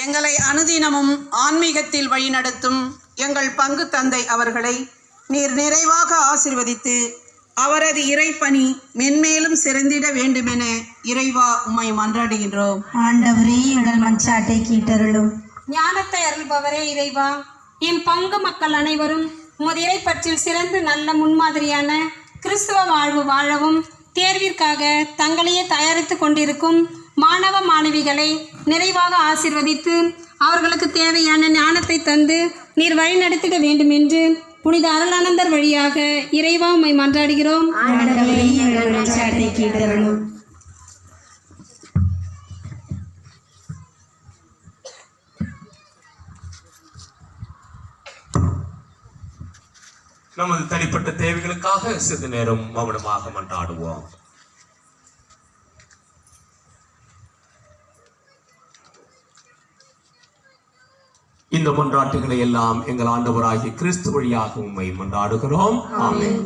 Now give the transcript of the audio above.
எங்களை அனுதினமும் ஆன்மீகத்தில் வழிநடத்தும் எங்கள் பங்கு தந்தை அவர்களை நீர் நிறைவாக ஆசீர்வதித்து அவரது இறைப்பணி மென்மேலும் சிறந்திட வேண்டுமென இறைவா உம்மை மன்றாடுகின்றோம். ஆண்டவரே, எங்கள் மன்றாட்டை கேட்டருளும். ஞானத்தை அருள்பவரே இறைவா, என் பங்கு மக்கள் அனைவரும் உமது இறைப்பற்றில் சிறந்து நல்ல முன்மாதிரியான கிறிஸ்துவ வாழ்வு வாழவும் தேர்விற்காக தங்களையே தயாரித்து கொண்டிருக்கும் மாணவ மாணவிகளை நிறைவாக ஆசீர்வதித்து அவர்களுக்கு தேவையான ஞானத்தை தந்து நீர் வழிநடத்திட வேண்டும் என்று புனித அருளானந்தர் வழியாக இறைவா உம்மை மன்றாடுகிறோம். ஆண்டவரே, எங்கள் மன்றாட்டை கேட்டருளும். நமது தனிப்பட்ட தேவைகளுக்காக சிறிது நேரம் மௌனமாக மன்றாடுவோம். இந்த மன்றாட்டுகளை எல்லாம் எங்கள் ஆண்டவராகிய கிறிஸ்து வழியாக உம்மை மன்றாடுகிறோம். ஆமென்.